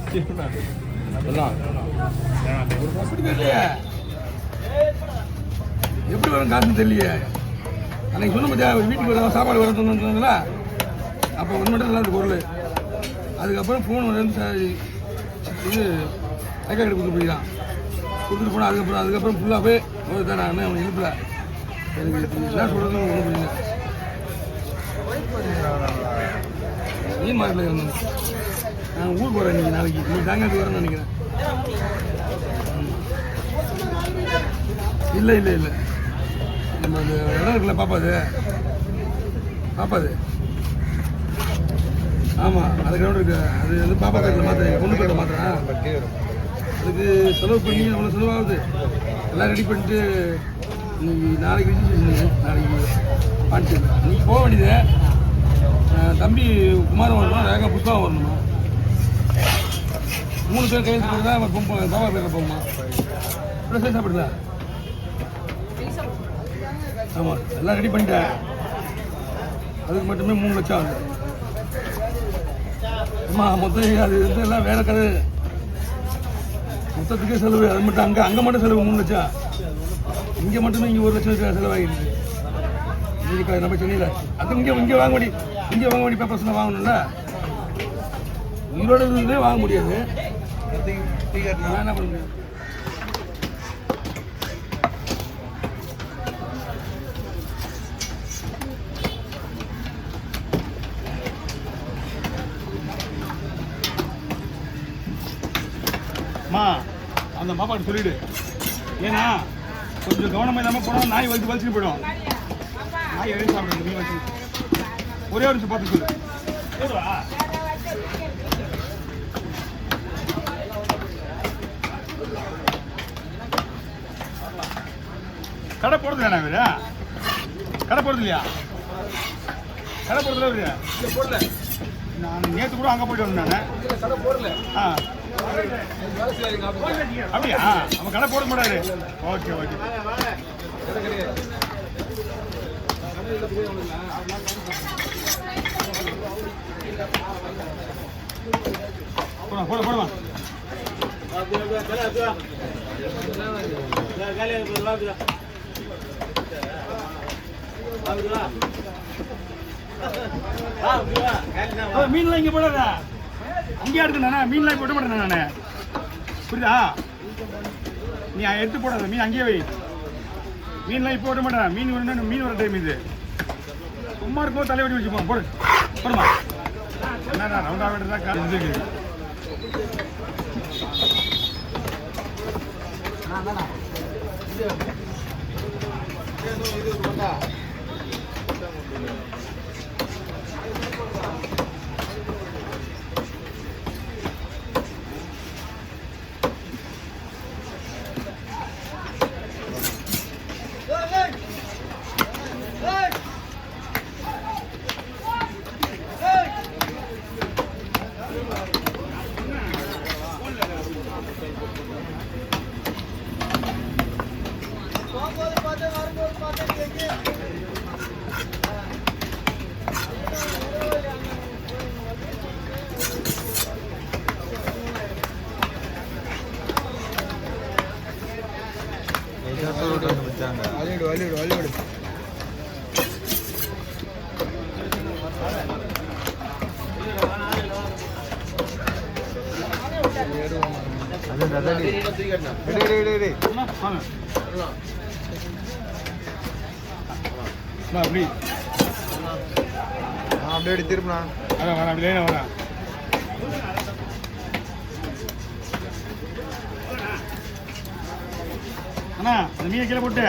எப்படி வரும் காசுன்னு தெரியலையே. அன்னைக்கு சொன்ன பத்தியா வீட்டுக்கு வர சாப்பாடு வர சொன்னாங்களா, அப்போ ஒன்று மட்டும் நல்லா இருக்கு பொருள். அதுக்கப்புறம் ஃபோன் வந்து இது ஐக்கார்டு கொடுத்து போய்தான் கொடுத்துட்டு போனால் அதுக்கப்புறம் ஃபுல்லாகவே தான் நான் அவன் எழுப்பல. எனக்கு என்ன சொல்கிறது ஒன்றும் புரியல. மீன் மார்க்கெட்டில் இருந்தேன். நான் ஊருக்கு போகிறேன் இன்றைக்கி, நாளைக்கு இன்னைக்கு சாயங்காலத்துக்கு வரேன்னு நினைக்கிறேன். இல்லை இல்லை இல்லை, நம்ம அந்த இடம் இருக்குல்ல பாப்பாது ஆமாம், அது கிரௌண்ட் இருக்குது. அது வந்து பாப்பா பேரில் மாத்திரம் பொண்ணு பேரில் மாத்திரம். அதுக்கு செலவு பண்ணி அவ்வளோ செலவாகுது. எல்லாம் ரெடி பண்ணிட்டு இன்னைக்கு நாளைக்கு ரிஜிஸ்ட்ரேஷன், நாளைக்கு பாண்டிச்சேரி. இன்னைக்கு போக வேண்டியது. தம்பி குமாரம் வரணும், ரேகா புஷ்பாவும் வரணுமா. 3 பேர் கையெழுத்து போட்டு தான் பாபா பேரில் போகுமா. இப்படி சரி சாப்பிடுதா? ஆமாம், எல்லாம் ரெடி பண்ணிட்டேன். அதுக்கு மட்டுமே 3 லட்சம் ஆகுது. ஆமாம், மொத்தம் அது வந்து எல்லாம் வேற கதை. மொத்தத்துக்கே செலவு. அது மட்டும் அங்கே மட்டும் செலவு 3 லட்சம். இங்கே மட்டுமே இங்கே 1 லட்சம் செலவாகிடுது. இங்கே நம்ம சென்னையில் அது இங்கே வாங்க வேண்டிய பேப்பர்ஸ்லாம் வாங்கணும்ல. ஈரோடு இருந்தே வாங்க முடியாது. நான் என்ன பண்ண முடியும். அந்த பாப்பாட்டு சொல்லிடு. ஏன்னா கொஞ்சம் கவனமாக இல்லாமல் போனால் நாய் வலிச்சுட்டு போயிடும். நாய் எழுதி சாப்பிடுங்க. நீ வச்சு ஒரே ஒரு நிமிஷம் பார்த்து சொல்லு. கடை போடுறது இல்லைண்ணா இவரு? கடை போடுறது இல்லையா? கடை போடுறதுல இவரு போடல. நான் நேற்று கூட அங்கே போயிட்டு வந்தேன். நான் கடை போடல. அப்படியா? அவன் கடை போட மாட்டாரு. Okay okay. போடுமா. மீன்லாம் இங்கே போடாதா, இங்கே இருக்குண்ணா. மீன்லாம் போட மாட்டேன் நானே, புரியுதா? நீ எடுத்து போடாத மீன், அங்கேயே வை. மீன்லாம் இப்போ போட மாட்டேன். மீன் வர டைம் இது. சும்மா இருக்கும் தலைவடி வச்சுப்போம். போடுமா. என்ன ரவுண்டா வேண்டதா காலேஜ். அள்ளிவிடு. அப்படி அப்படியே திருப்பினா வரேன். அப்படியே வரேன். அண்ணா அந்த மீனை கீழே போட்டு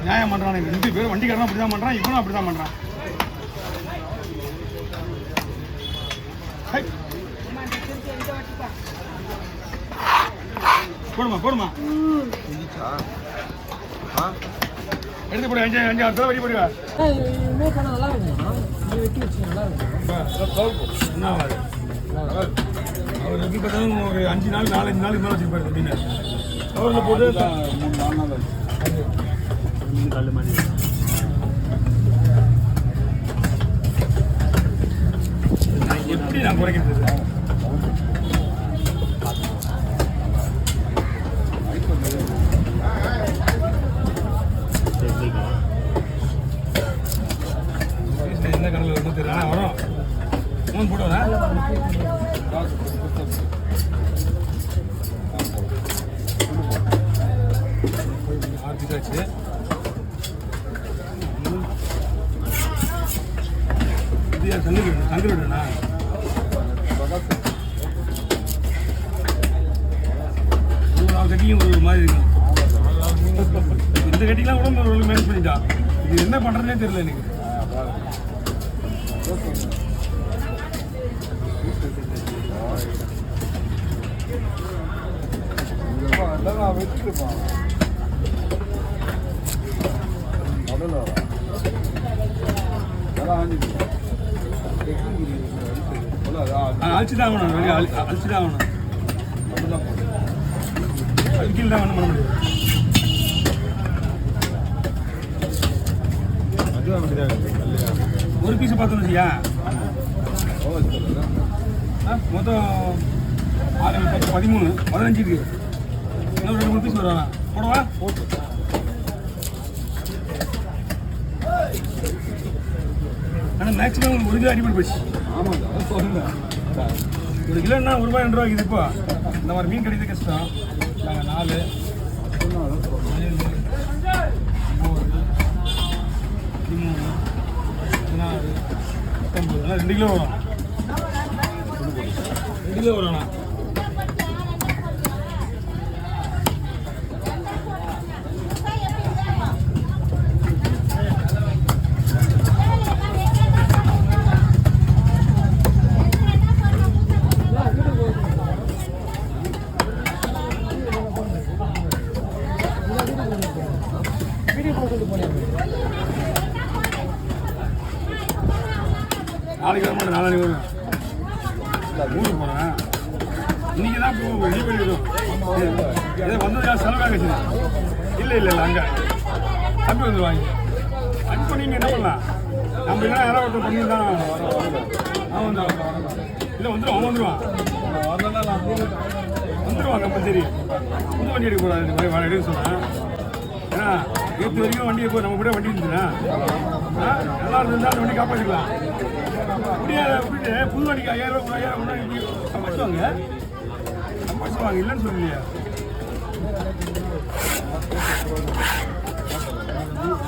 நியாயம் பண்ணுறான். 2 பேர் வண்டிக்காரன் அப்படி தான் பண்ணுறான், இவனும் அப்படி தான் பண்ணுறான். போடுமா போடுமா எடுத்து போடு. 5 6 வெடி போடுவா. நல்லா இருக்கும். வெட்டி வச்சு நல்லா இருக்கும். என்ன ஆகாது. அவர் எப்படி பார்த்தாலும் ஒரு 5 நாள் 4-5 நாள் மேலே வச்சுருப்பாரு அப்படின்னு அவரில் போட்டு 3-4 நாள் கல் மாதிரி எப்படி நான் குறைக்கிறது? என்ன கடலில் வந்து தெரியல வரும் மூணு போடுவேன். ஆர்த்திக்காச்சு இது தங்க விடுண்ணா கட்டியும் ஒரு மாதிரி இருக்கும். இந்த கட்டிலாம் கூட ஒரு மேனேஜ் பண்ணிட்டா. இது என்ன பண்ணுறதுனே தெரியல எனக்கு. அழிச்சுதான் ஆகணும். வெளியே அழிச்சுதான் ஆகணும். அழிக்கல் தான் ஒன்றும் பண்ண முடியாது. ஒரு பீஸ் பார்த்தோம் இல்லையா? மொத்தம் 6 10 13 15 இருக்கு. இன்னும் 2-3 பீஸ் வருவாங்க. போடவா? ஆனால் மேக்ஸிமம் உங்களுக்கு 1 கிலோ அடிப்படை போச்சு. ஆமாங்க, அதான் சொல்லுங்க. 1 கிலோன்னா ₹1 2 இப்போ இந்த மாதிரி மீன் கிடைக்கிறது கஷ்டம். நாங்கள் 4 7 9 10 13 14 19 2 கிலோ வரும். 2 கிலோ வரும்ண்ணா. நாளைக்கு வர மாட்டேன். நாளைக்கு வரும். ஊருக்கு போகிறேன். இன்னைக்கு தான் லீவ் பண்ணிவிடும். இதே வந்ததுக்காக செலவாக இல்லை அங்கே தம்பி வந்துடுவாங்க. அன் பண்ணி என்ன பண்ணலாம்? நம்ம என்ன யாராவது ஒருத்தர் பண்ணி தான் அவன் வந்துடுவான். இல்லை வந்துடும். அவன் வந்துடுவான். வந்துடுவான் கம்பல்சரி. புது வண்டி எடுக்க போகிறாரு எடுக்க சொன்னேன். ஏன்னா நேற்று வரைக்கும் வண்டியை போய் நம்ம கூட வண்டி இருந்துச்சுன்னா நல்லா இருந்தால் அந்த வண்டி காப்பாற்றிக்கலாம். முடியாது அப்படின்ட்டு புது வண்டிக்கு 5000 3000 சம்பாதிச்சுவாங்க. சம்பாதிச்சுவாங்க இல்லைன்னு சொல்லலையா?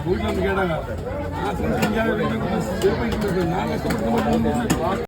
வீட்டில் வந்து கேட்டாங்க நான் கஷ்டப்பட்டு